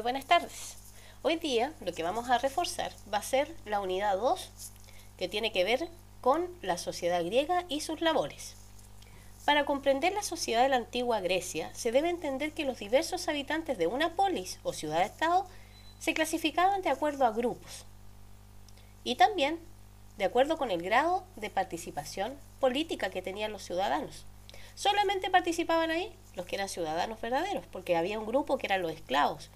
buenas tardes. Hoy día lo que vamos a reforzar va a ser la unidad 2, que tiene que ver con la sociedad griega y sus labores. Para comprender la sociedad de la antigua Grecia, se debe entender que los diversos habitantes de una polis o ciudad-estado se clasificaban de acuerdo a grupos y también de acuerdo con el grado de participación política que tenían los ciudadanos. Solamente participaban ahí los que eran ciudadanos verdaderos, porque había un grupo que eran los esclavos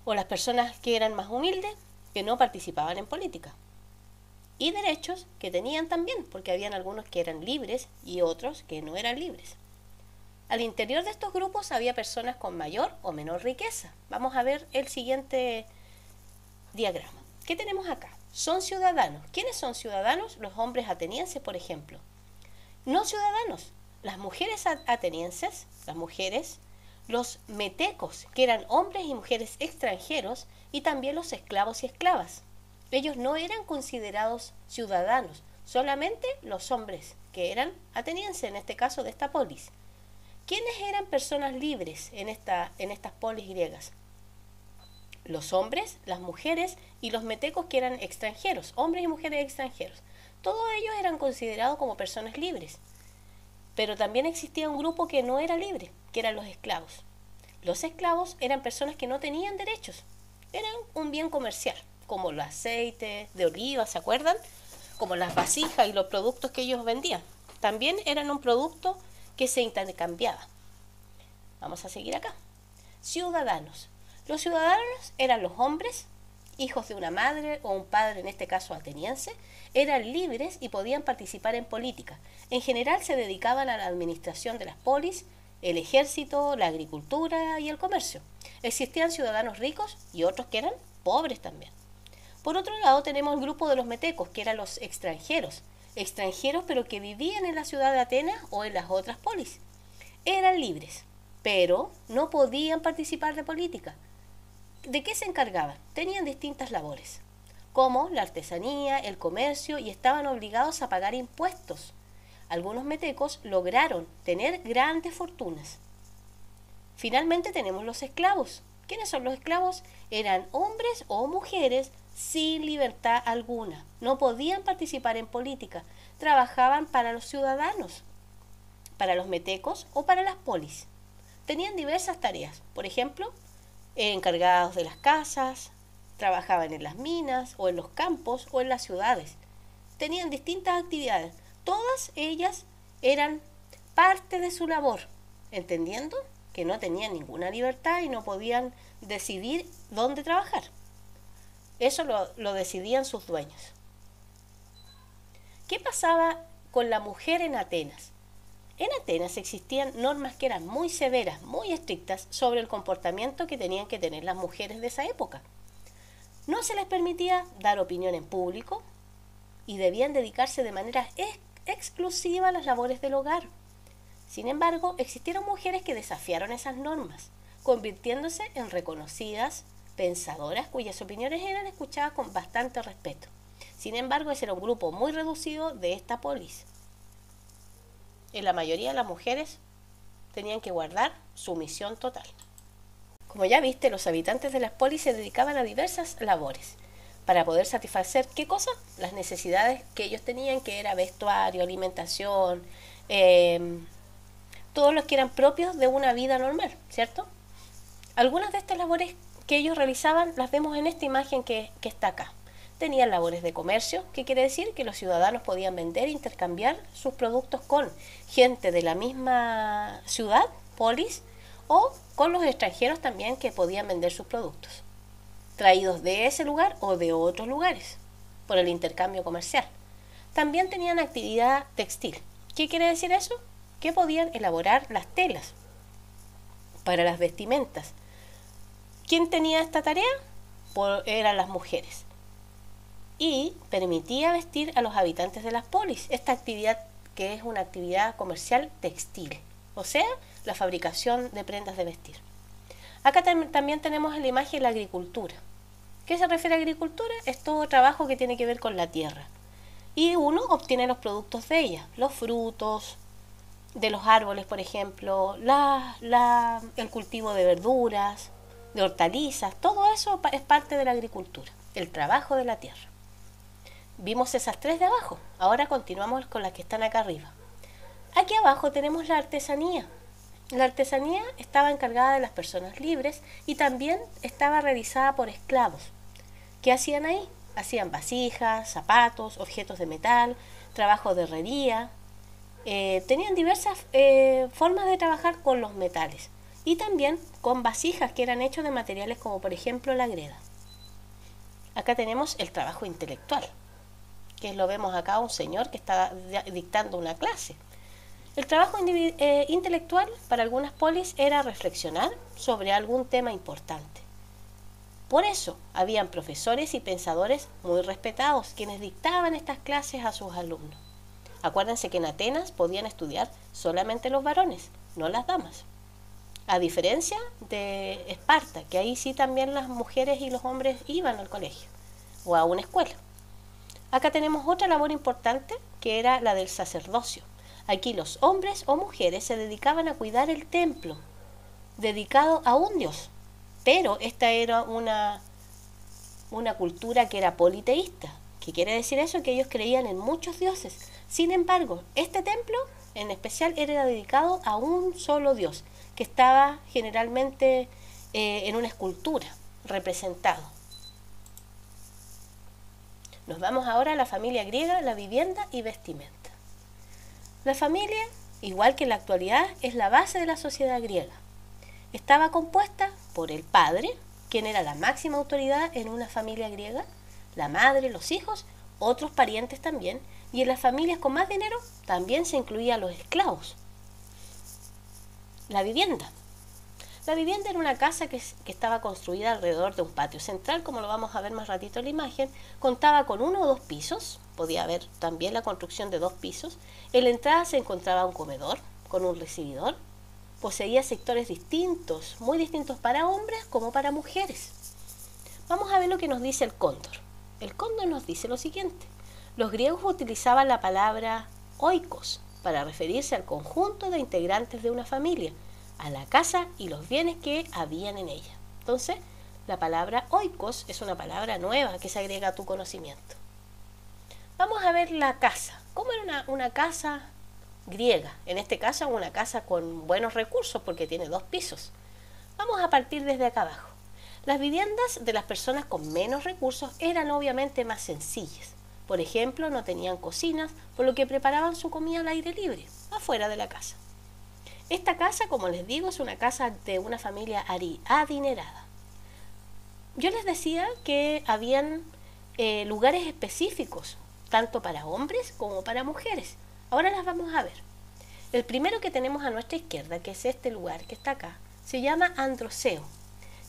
o las personas que eran más humildes, que no participaban en política. Y derechos que tenían también, porque habían algunos que eran libres y otros que no eran libres. Al interior de estos grupos había personas con mayor o menor riqueza. Vamos a ver el siguiente diagrama. ¿Qué tenemos acá? Son ciudadanos. ¿Quiénes son ciudadanos? Los hombres atenienses, por ejemplo. No ciudadanos, las mujeres atenienses, las mujeres, los metecos, que eran hombres y mujeres extranjeros, y también los esclavos y esclavas. Ellos no eran considerados ciudadanos, solamente los hombres, que eran atenienses, en este caso de esta polis. ¿Quiénes eran personas libres en estas polis griegas? Los hombres, las mujeres y los metecos, que eran extranjeros, hombres y mujeres extranjeros. Todos ellos eran considerados como personas libres. Pero también existía un grupo que no era libre, que eran los esclavos. Los esclavos eran personas que no tenían derechos. Eran un bien comercial, como el aceite de oliva, ¿se acuerdan? Como las vasijas y los productos que ellos vendían. También eran un producto que se intercambiaba. Vamos a seguir acá. Ciudadanos. Los ciudadanos eran los hombres, hijos de una madre o un padre, en este caso ateniense, eran libres y podían participar en política. En general se dedicaban a la administración de las polis, el ejército, la agricultura y el comercio. Existían ciudadanos ricos y otros que eran pobres también. Por otro lado tenemos el grupo de los metecos, que eran los extranjeros pero que vivían en la ciudad de Atenas o en las otras polis. Eran libres, pero no podían participar de política. ¿De qué se encargaban? Tenían distintas labores, como la artesanía, el comercio, y estaban obligados a pagar impuestos. Algunos metecos lograron tener grandes fortunas. Finalmente tenemos los esclavos. ¿Quiénes son los esclavos? Eran hombres o mujeres sin libertad alguna. No podían participar en política. Trabajaban para los ciudadanos, para los metecos o para las polis. Tenían diversas tareas. Por ejemplo, encargados de las casas, trabajaban en las minas o en los campos o en las ciudades. Tenían distintas actividades. Todas ellas eran parte de su labor, entendiendo que no tenían ninguna libertad y no podían decidir dónde trabajar. Eso lo decidían sus dueños. ¿Qué pasaba con la mujer en Atenas? En Atenas existían normas que eran muy severas, muy estrictas sobre el comportamiento que tenían que tener las mujeres de esa época. No se les permitía dar opinión en público y debían dedicarse de manera exclusiva a las labores del hogar. Sin embargo, existieron mujeres que desafiaron esas normas, convirtiéndose en reconocidas pensadoras cuyas opiniones eran escuchadas con bastante respeto. Sin embargo, ese era un grupo muy reducido de esta polis. En la mayoría de las mujeres tenían que guardar sumisión total. Como ya viste, los habitantes de las polis se dedicaban a diversas labores para poder satisfacer, ¿qué cosa? Las necesidades que ellos tenían, que era vestuario, alimentación, todos los que eran propios de una vida normal, ¿cierto? Algunas de estas labores que ellos realizaban las vemos en esta imagen que está acá. Tenían labores de comercio, que quiere decir que los ciudadanos podían vender e intercambiar sus productos con gente de la misma ciudad, polis, o con los extranjeros también, que podían vender sus productos, traídos de ese lugar o de otros lugares, por el intercambio comercial. También tenían actividad textil. ¿Qué quiere decir eso? Que podían elaborar las telas para las vestimentas. ¿Quién tenía esta tarea? Eran las mujeres. Y permitía vestir a los habitantes de las polis, esta actividad que es una actividad comercial textil, o sea, la fabricación de prendas de vestir. Acá también tenemos en la imagen la agricultura. ¿Qué se refiere a agricultura? Es todo trabajo que tiene que ver con la tierra. Y uno obtiene los productos de ella, los frutos de los árboles, por ejemplo, el cultivo de verduras, de hortalizas, todo eso es parte de la agricultura, el trabajo de la tierra. Vimos esas tres de abajo, ahora continuamos con las que están acá arriba. Aquí abajo tenemos la artesanía. La artesanía estaba encargada de las personas libres y también estaba realizada por esclavos. ¿Qué hacían ahí? Hacían vasijas, zapatos, objetos de metal, trabajo de herrería. Tenían diversas formas de trabajar con los metales y también con vasijas que eran hechos de materiales como por ejemplo la greda. Acá tenemos el trabajo intelectual, que lo vemos acá un señor que está dictando una clase. El trabajo intelectual para algunas polis era reflexionar sobre algún tema importante. Por eso habían profesores y pensadores muy respetados quienes dictaban estas clases a sus alumnos. Acuérdense que en Atenas podían estudiar solamente los varones, no las damas. A diferencia de Esparta, que ahí sí también las mujeres y los hombres iban al colegio o a una escuela. Acá tenemos otra labor importante que era la del sacerdocio. Aquí los hombres o mujeres se dedicaban a cuidar el templo, dedicado a un dios. Pero esta era una cultura que era politeísta. ¿Qué quiere decir eso? Que ellos creían en muchos dioses. Sin embargo, este templo en especial era dedicado a un solo dios, que estaba generalmente en una escultura representado. Nos vamos ahora a la familia griega, la vivienda y vestimenta. La familia, igual que en la actualidad, es la base de la sociedad griega. Estaba compuesta por el padre, quien era la máxima autoridad en una familia griega, la madre, los hijos, otros parientes también, y en las familias con más dinero también se incluían los esclavos. La vivienda. La vivienda era una casa que estaba construida alrededor de un patio central, como lo vamos a ver más ratito en la imagen. Contaba con 1 o 2 pisos, podía haber también la construcción de 2 pisos. En la entrada se encontraba un comedor con un recibidor. Poseía sectores distintos, muy distintos para hombres como para mujeres. Vamos a ver lo que nos dice el cóndor. El cóndor nos dice lo siguiente. Los griegos utilizaban la palabra oikos para referirse al conjunto de integrantes de una familia, a la casa y los bienes que habían en ella. Entonces, la palabra oikos es una palabra nueva que se agrega a tu conocimiento. Vamos a ver la casa. ¿Cómo era una casa griega? En este caso, una casa con buenos recursos porque tiene 2 pisos. Vamos a partir desde acá abajo. Las viviendas de las personas con menos recursos eran obviamente más sencillas. Por ejemplo, no tenían cocinas, por lo que preparaban su comida al aire libre, afuera de la casa. Esta casa, como les digo, es una casa de una familia adinerada. Yo les decía que habían lugares específicos, tanto para hombres como para mujeres. Ahora las vamos a ver. El primero que tenemos a nuestra izquierda, que es este lugar que está acá, se llama androceo,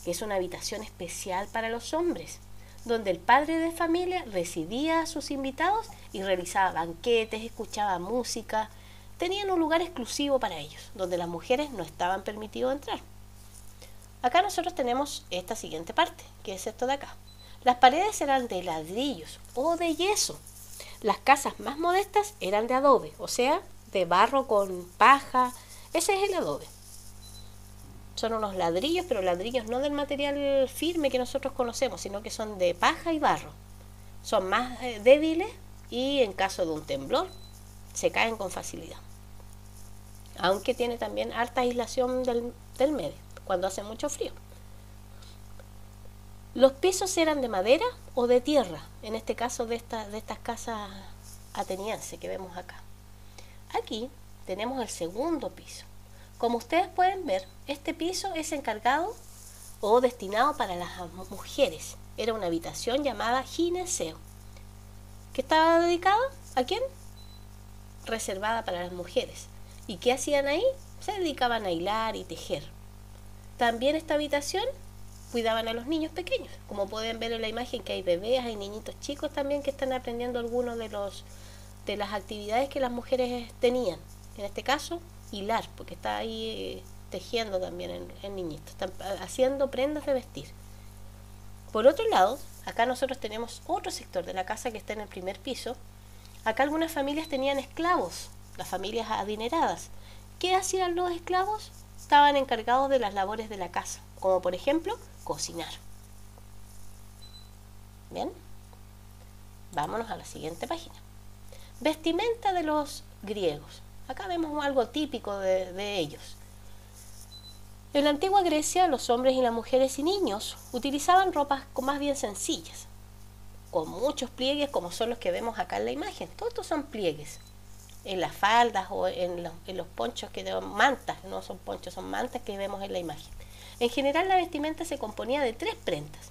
que es una habitación especial para los hombres, donde el padre de familia recibía a sus invitados y realizaba banquetes, escuchaba música. Tenían un lugar exclusivo para ellos, donde las mujeres no estaban permitidas entrar. Acá nosotros tenemos esta siguiente parte, que es esto de acá. Las paredes eran de ladrillos o de yeso. Las casas más modestas eran de adobe, o sea, de barro con paja. Ese es el adobe. Son unos ladrillos, pero ladrillos no del material firme que nosotros conocemos, sino que son de paja y barro. Son más débiles y en caso de un temblor se caen con facilidad. Aunque tiene también alta aislación del medio, cuando hace mucho frío. Los pisos eran de madera o de tierra, en este caso de estas casas atenienses que vemos acá. Aquí tenemos el segundo piso. Como ustedes pueden ver, este piso es encargado o destinado para las mujeres. Era una habitación llamada gineceo, que estaba dedicada ¿a quién? Reservada para las mujeres. ¿Y qué hacían ahí? Se dedicaban a hilar y tejer. También esta habitación cuidaban a los niños pequeños. Como pueden ver en la imagen que hay bebés, hay niñitos chicos también que están aprendiendo algunos de las actividades que las mujeres tenían. En este caso, hilar, porque está ahí tejiendo también en niñitos. Están haciendo prendas de vestir. Por otro lado, acá nosotros tenemos otro sector de la casa que está en el primer piso. Acá algunas familias tenían esclavos, las familias adineradas. ¿Qué hacían los esclavos? Estaban encargados de las labores de la casa, como por ejemplo cocinar. Bien, vámonos a la siguiente página. Vestimenta de los griegos. Acá vemos algo típico de ellos. En la antigua Grecia, los hombres y las mujeres y niños utilizaban ropas más bien sencillas, con muchos pliegues como son los que vemos acá en la imagen. Todos estos son pliegues. En las faldas o en los ponchos, mantas, no son ponchos, son mantas que vemos en la imagen. En general la vestimenta se componía de 3 prendas.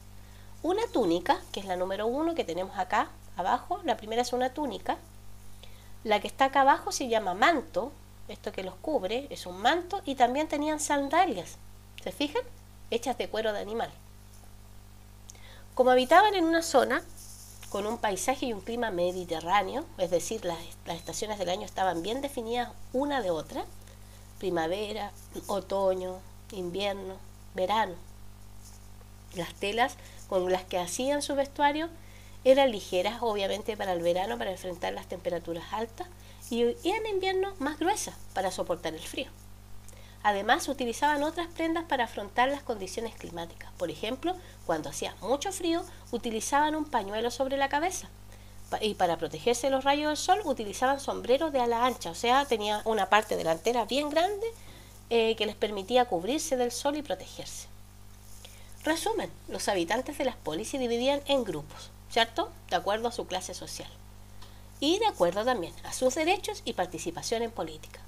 Una túnica, que es la número 1 que tenemos acá abajo. La primera es una túnica. La que está acá abajo se llama manto. Esto que los cubre es un manto. Y también tenían sandalias, ¿se fijan? Hechas de cuero de animal. Como habitaban en una zona con un paisaje y un clima mediterráneo, es decir, las estaciones del año estaban bien definidas una de otra: primavera, otoño, invierno, verano. Las telas con las que hacían su vestuario eran ligeras, obviamente para el verano, para enfrentar las temperaturas altas, y en invierno más gruesas para soportar el frío. Además, utilizaban otras prendas para afrontar las condiciones climáticas. Por ejemplo, cuando hacía mucho frío, utilizaban un pañuelo sobre la cabeza. Y para protegerse de los rayos del sol, utilizaban sombreros de ala ancha. O sea, tenía una parte delantera bien grande que les permitía cubrirse del sol y protegerse. Resumen, los habitantes de las polis se dividían en grupos, ¿cierto? De acuerdo a su clase social. Y de acuerdo también a sus derechos y participación en política.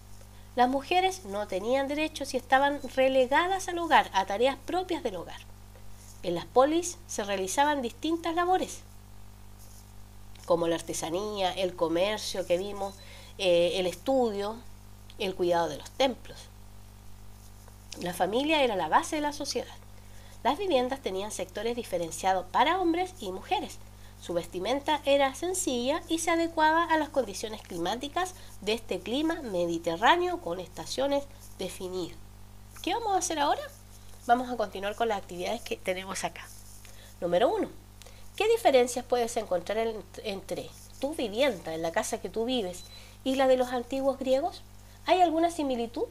Las mujeres no tenían derechos y estaban relegadas al hogar, a tareas propias del hogar. En las polis se realizaban distintas labores, como la artesanía, el comercio que vimos, el estudio, el cuidado de los templos. La familia era la base de la sociedad. Las viviendas tenían sectores diferenciados para hombres y mujeres. Su vestimenta era sencilla y se adecuaba a las condiciones climáticas de este clima mediterráneo con estaciones definidas. ¿Qué vamos a hacer ahora? Vamos a continuar con las actividades que tenemos acá. Número 1. ¿Qué diferencias puedes encontrar entre tu vivienda, en la casa que tú vives, y la de los antiguos griegos? ¿Hay alguna similitud?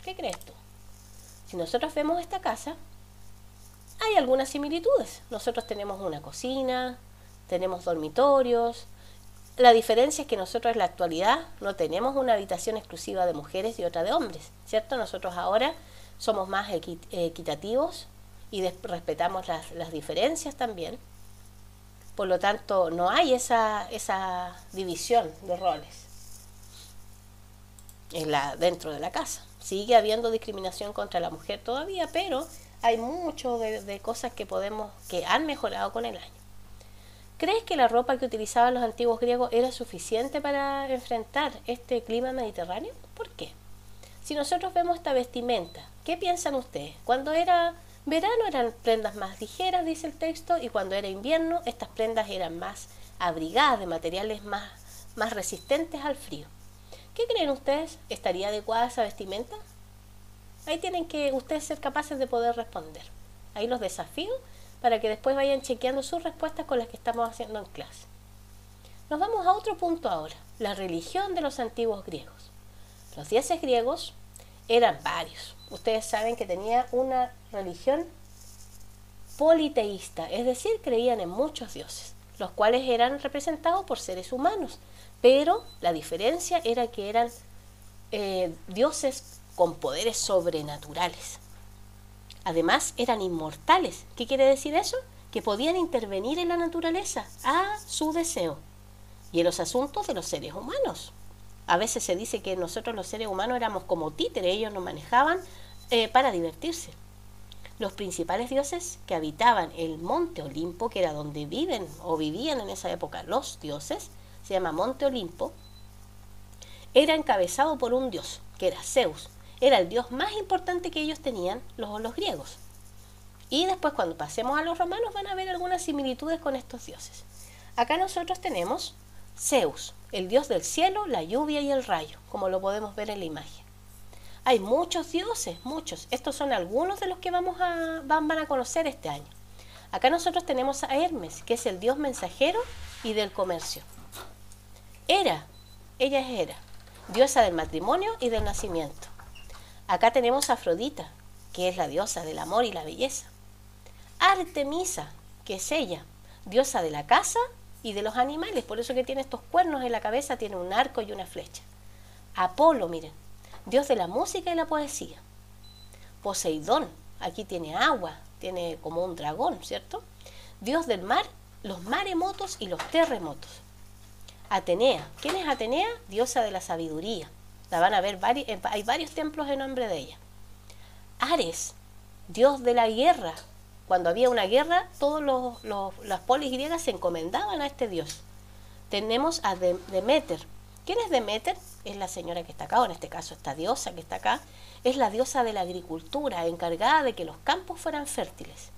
¿Qué crees tú? Si nosotros vemos esta casa, hay algunas similitudes. Nosotros tenemos una cocina, tenemos dormitorios. La diferencia es que nosotros en la actualidad no tenemos una habitación exclusiva de mujeres y otra de hombres, ¿cierto? Nosotros ahora somos más equitativos y respetamos las diferencias también. Por lo tanto, no hay esa división de roles dentro de la casa. Sigue habiendo discriminación contra la mujer todavía, pero hay mucho de cosas que han mejorado con el año. ¿Crees que la ropa que utilizaban los antiguos griegos era suficiente para enfrentar este clima mediterráneo? ¿Por qué? Si nosotros vemos esta vestimenta, ¿qué piensan ustedes? Cuando era verano eran prendas más ligeras, dice el texto, y cuando era invierno estas prendas eran más abrigadas, de materiales más resistentes al frío. ¿Qué creen ustedes? ¿Estaría adecuada esa vestimenta? Ahí tienen que ustedes ser capaces de poder responder. Ahí los desafío para que después vayan chequeando sus respuestas con las que estamos haciendo en clase. Nos vamos a otro punto ahora, la religión de los antiguos griegos. Los dioses griegos eran varios. Ustedes saben que tenía una religión politeísta, es decir, creían en muchos dioses, los cuales eran representados por seres humanos, pero la diferencia era que eran dioses con poderes sobrenaturales. Además, eran inmortales. ¿Qué quiere decir eso? Que podían intervenir en la naturaleza a su deseo y en los asuntos de los seres humanos. A veces se dice que nosotros los seres humanos éramos como títeres, ellos nos manejaban para divertirse. Los principales dioses que habitaban el monte Olimpo, que era donde viven o vivían en esa época los dioses, se llama Monte Olimpo, era encabezado por un dios, que era Zeus. Era el dios más importante que ellos tenían, los griegos. Y después, cuando pasemos a los romanos, van a ver algunas similitudes con estos dioses. Acá nosotros tenemos Zeus, el dios del cielo, la lluvia y el rayo, como lo podemos ver en la imagen. Hay muchos dioses, muchos. Estos son algunos de los que van a conocer este año. Acá nosotros tenemos a Hermes, que es el dios mensajero y del comercio. Hera, ella es Hera, diosa del matrimonio y del nacimiento. Acá tenemos a Afrodita, que es la diosa del amor y la belleza. Artemisa, que es ella, diosa de la caza y de los animales, por eso que tiene estos cuernos en la cabeza, tiene un arco y una flecha. Apolo, miren, dios de la música y la poesía. Poseidón, aquí tiene agua, tiene como un dragón, ¿cierto? Dios del mar, los maremotos y los terremotos. Atenea, ¿quién es Atenea? Diosa de la sabiduría. La van a ver, hay varios templos en nombre de ella. Ares, dios de la guerra. Cuando había una guerra, todas las polis griegas se encomendaban a este dios. Tenemos a Deméter. ¿Quién es Deméter? Es la señora que está acá, o en este caso esta diosa que está acá. Es la diosa de la agricultura, encargada de que los campos fueran fértiles.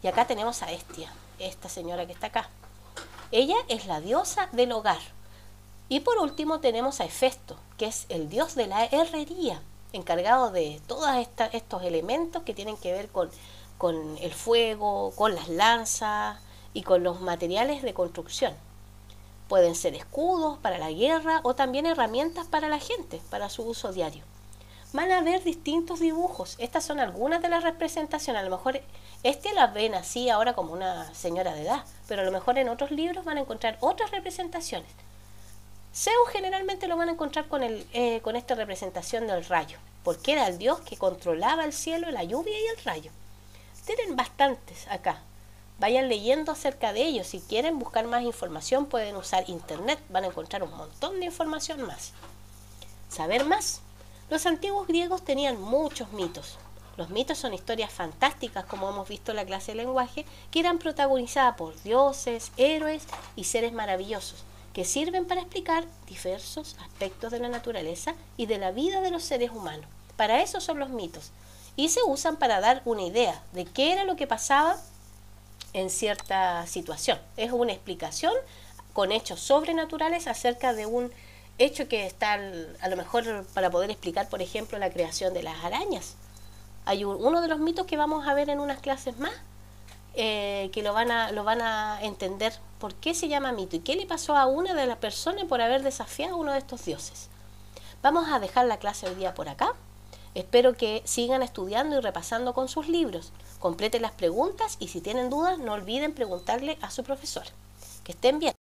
Y acá tenemos a Hestia, esta señora que está acá. Ella es la diosa del hogar. Y por último tenemos a Hefesto, que es el dios de la herrería, encargado de todos estos elementos que tienen que ver con el fuego, con las lanzas y con los materiales de construcción. Pueden ser escudos para la guerra o también herramientas para la gente, para su uso diario. Van a ver distintos dibujos. Estas son algunas de las representaciones. A lo mejor las ven así ahora como una señora de edad, pero a lo mejor en otros libros van a encontrar otras representaciones. Zeus generalmente lo van a encontrar con esta representación del rayo, porque era el dios que controlaba el cielo, la lluvia y el rayo. Tienen bastantes acá. Vayan leyendo acerca de ellos. Si quieren buscar más información pueden usar internet. Van a encontrar un montón de información más. Saber más. Los antiguos griegos tenían muchos mitos. Los mitos son historias fantásticas, como hemos visto en la clase de lenguaje, que eran protagonizadas por dioses, héroes y seres maravillosos, que sirven para explicar diversos aspectos de la naturaleza y de la vida de los seres humanos. Para eso son los mitos. Y se usan para dar una idea de qué era lo que pasaba en cierta situación. Es una explicación con hechos sobrenaturales acerca de un hecho que está a lo mejor para poder explicar, por ejemplo, la creación de las arañas. Hay uno de los mitos que vamos a ver en unas clases más, que lo van a entender por qué se llama mito y qué le pasó a una de las personas por haber desafiado a uno de estos dioses. Vamos a dejar la clase hoy día por acá. Espero que sigan estudiando y repasando con sus libros. Completen las preguntas y si tienen dudas no olviden preguntarle a su profesor. Que estén bien.